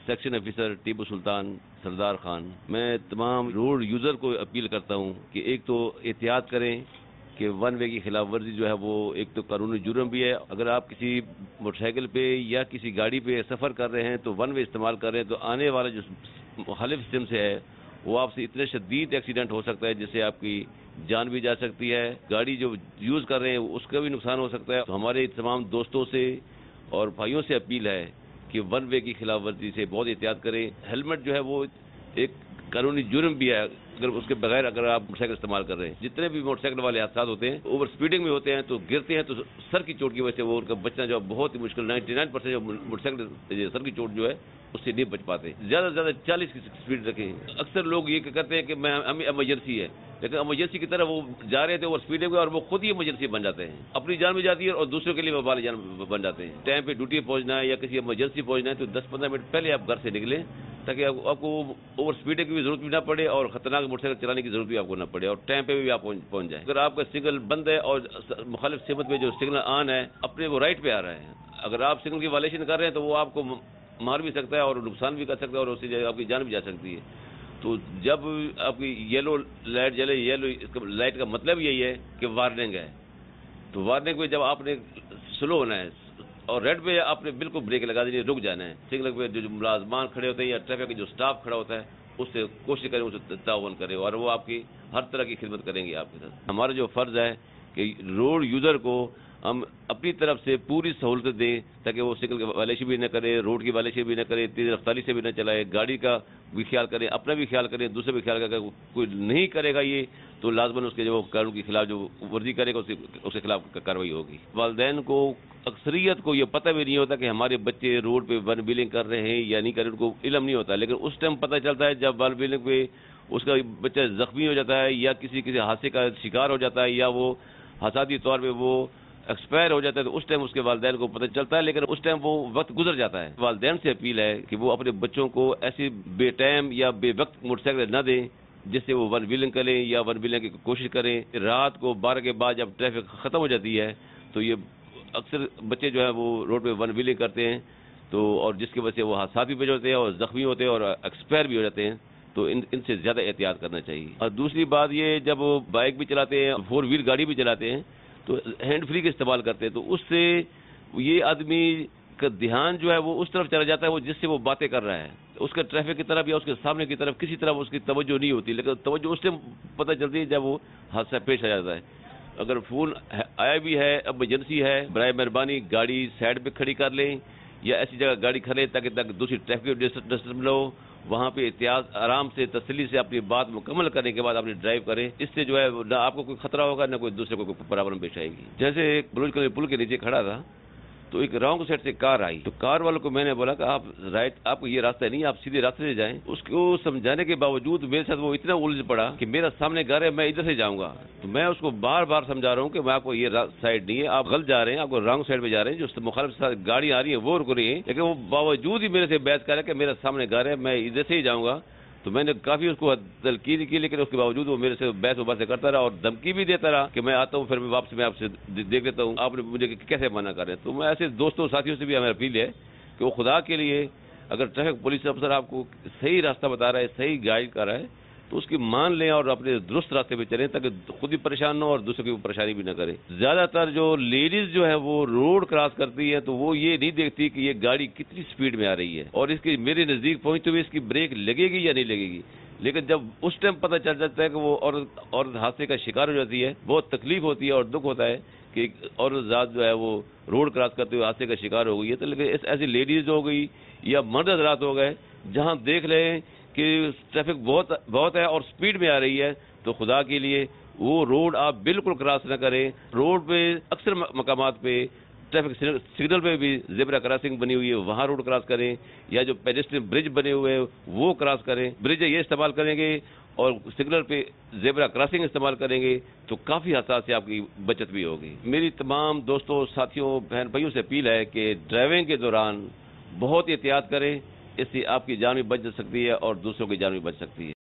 Section officer Tipu Sultan Sardar Khan, मैं तमाम road user को अपील करता हूँ कि एक तो एहतियात करें कि वन वे की खिलाफ वर्जी जो है वो एक तो कानूनी जुर्म भी है। अगर आप किसी मोटरसाइकिल पे या किसी गाड़ी पे सफ़र कर रहे हैं तो वन वे इस्तेमाल कर रहे हैं तो आने वाला जो मुखालिफ सिस्टम से है वो आपसे इतने शदीद एक्सीडेंट हो सकता है जिससे आपकी जान भी जा सकती है, गाड़ी जो यूज़ कर रहे हैं उसका भी नुकसान हो सकता है। तो हमारे तमाम दोस्तों से और भाइयों से अपील है कि वन वे की खिलाफ वर्जी से बहुत एहतियात करें। हेलमेट जो है वो एक कानूनी जुर्म भी है, अगर उसके बगैर अगर आप मोटरसाइकिल इस्तेमाल कर रहे हैं। जितने भी मोटरसाइकिल वाले हादसा होते हैं ओवर स्पीडिंग में होते हैं तो गिरते हैं तो सर की चोट की वजह से वो उनका बचना जो बहुत ही मुश्किल, 99% जो मोटरसाइकिल सर की चोट जो है उससे नहीं बच पाते। ज़्यादा से ज़्यादा 40 की स्पीड रखें। अक्सर लोग ये करते हैं कि हमें इमरजेंसी है, लेकिन इमरजेंसी की तरह वो जा रहे थे ओवर स्पीडिंग में और वो खुद ही इमरजेंसी बन जाते हैं, अपनी जान भी जाती है और दूसरों के लिए वबाल जान बन जाते हैं। टाइम पे ड्यूटी पहुंचना है या किसी इमरजेंसी पहुंचना है तो 10-15 मिनट पहले आप घर से निकलें ताकि आपको ओवर स्पीडिंग की भी जरूरत भी ना पड़े और खतरनाक मोटरसाइकिल चलाने की जरूरत भी आपको ना पड़े और टाइम पे भी आप पहुंच जाए। अगर आपका सिग्नल बंद है और मुखालिफ सिमत में जो सिग्नल ऑन है अपने वो राइट पे आ रहा है, अगर आप सिग्नल की वायलेशन कर रहे हैं तो वो आपको मार भी सकता है और नुकसान भी कर सकता है और उससे आपकी जान भी जा सकती है। तो जब आपकी येलो लाइट जले, येलो लाइट का मतलब यही है कि वार्निंग है, तो वार्निंग पे जब आपने स्लो होना है और रेड पे आपने बिल्कुल ब्रेक लगा देनी, रुक जाना है। सिग्नल पे जो मुलाजमान खड़े होते हैं या ट्रैफिक का जो स्टाफ खड़ा होता है उससे कोशिश करें, उससे ताउन करें और वो आपकी हर तरह की खिदमत करेंगे आपके साथ। हमारा जो फर्ज है कि रोड यूज़र को हम अपनी तरफ से पूरी सहूलत दें ताकि वो सिग्नल की वायलेशन भी न करे, रोड की वायलेशन भी न करे, तेज़ रफ्तारी से भी न चलाए, गाड़ी का भी ख्याल करें, अपना भी ख्याल करें, दूसरे भी ख्याल करें। कोई नहीं करेगा ये तो लाजमन उसके जो कानून के खिलाफ जो वर्जी करेगा उसके खिलाफ कार्रवाई होगी। वालिदैन को अक्सरियत को ये पता भी नहीं होता कि हमारे बच्चे रोड पे वन व्हीलिंग कर रहे हैं या नहीं कर रहे, उनको इल्म नहीं होता, लेकिन उस टाइम पता चलता है जब वन व्हीलिंग पे उसका बच्चा जख्मी हो जाता है या किसी हादसे का शिकार हो जाता है या वो हादसाती तौर पर वो एक्सपायर हो जाता है तो उस टाइम उसके वालिदैन को पता चलता है, लेकिन उस टाइम वो वक्त गुजर जाता है। वालिदैन से अपील है कि वो अपने बच्चों को ऐसी बेटाइम या बेवक्त मोटरसाइकिल न दें जिससे वो वन व्हीलिंग करें या वन व्हीलिंग की कोशिश करें। रात को 12 के बाद जब ट्रैफिक ख़त्म हो जाती है तो ये अक्सर बच्चे जो है वो रोड पे वन व्हीलिंग करते हैं तो और जिसकी वजह से वो हादसा भी बच होते हैं और ज़ख्मी होते हैं और एक्सपायर भी हो जाते हैं। तो इनसे ज़्यादा एहतियात करना चाहिए। और दूसरी बात ये, जब वो बाइक भी चलाते हैं, 4 व्हील गाड़ी भी चलाते हैं तो हैंड फ्री का इस्तेमाल करते हैं तो उससे ये आदमी का ध्यान जो है वो उस तरफ चला जाता है वो जिससे वो बातें कर रहा है, उसका ट्रैफिक की तरफ या उसके सामने की तरफ किसी तरफ उसकी तवज्जो नहीं होती, लेकिन तवज्जो उस टाइम पता चलती है जब वो हादसा पेश आ जाता है। अगर फोन आया भी है, इमरजेंसी है, बराए मेहरबानी गाड़ी साइड पे खड़ी कर लें या ऐसी जगह गाड़ी खड़े ताकि दूसरी ट्रैफिक डिस्टर्ब न हो, वहाँ पे एहतियात आराम से तसल्ली से अपनी बात मुकम्मल करने के बाद अपनी ड्राइव करें। इससे जो है ना आपको कोई खतरा होगा ना कोई दूसरे को कोई प्रॉब्लम पेश आएगी। जैसे एक बुरुज खलीफा पुल के नीचे खड़ा था तो एक रॉन्ग साइड से कार आई तो कार वालों को मैंने बोला कि आप राइट, आपको ये रास्ता नहीं, आप सीधे रास्ते से जाएं। उसको समझाने के बावजूद मेरे साथ वो इतना उलझ पड़ा कि मेरा सामने घर है, मैं इधर से जाऊंगा। तो मैं उसको बार बार समझा रहा हूँ कि मैं आपको ये साइड नहीं है, आप गलत जा रहे हैं, आपको रॉन्ग साइड पे जा रहे हैं, जो मुखालिफ गाड़ी आ रही है वो रुक रही है, लेकिन वो बावजूद ही मेरे से बहस कर रहा है कि मेरा सामने घर है, मैं इधर से ही जाऊंगा। तो मैंने काफी उसको तलकीन की, लेकिन उसके बावजूद वो मेरे से बहस से करता रहा और धमकी भी देता रहा कि मैं आता हूँ फिर मैं वापस मैं आपसे देख लेता हूँ, आपने मुझे कैसे मना कर रहे हैं। तो मैं ऐसे दोस्तों साथियों से भी हमें अपील है कि वो खुदा के लिए अगर ट्रैफिक पुलिस अफसर आपको सही रास्ता बता रहा है, सही गाइड कर रहा है तो उसकी मान लें और अपने दुरुस्त रास्ते पे चलें ताकि खुद भी परेशान न हो और दूसरों की परेशानी भी न करें। ज्यादातर जो लेडीज जो है वो रोड क्रॉस करती है तो वो ये नहीं देखती कि ये गाड़ी कितनी स्पीड में आ रही है और इसकी मेरे नजदीक पहुंचते हुए इसकी ब्रेक लगेगी या नहीं लगेगी, लेकिन जब उस टाइम पता चल जाता है कि वो औरत हादसे का शिकार हो जाती है, बहुत तकलीफ होती है और दुख होता है कि औरत ज़ात जो है वो रोड क्रॉस करते हुए हादसे का शिकार हो गई है। तो लेकिन ऐसी लेडीज हो गई या मर्द हजरात हो गए जहाँ देख लें कि ट्रैफिक बहुत है और स्पीड में आ रही है तो खुदा के लिए वो रोड आप बिल्कुल क्रॉस न करें। रोड पे अक्सर मकामात पे ट्रैफिक सिग्नल पे भी ज़ेब्रा क्रॉसिंग बनी हुई है, वहाँ रोड क्रॉस करें या जो पेडेस्ट्रियन ब्रिज बने हुए हैं वो क्रॉस करें। ब्रिज ये इस्तेमाल करेंगे और सिग्नल पे ज़ेब्रा क्रॉसिंग इस्तेमाल करेंगे तो काफ़ी हादसा से आपकी बचत भी होगी। मेरी तमाम दोस्तों, साथियों, बहन भाइयों से अपील है कि ड्राइविंग के दौरान बहुत एहतियात करें, इससे आपकी जान भी बच सकती है और दूसरों की जान भी बच सकती है।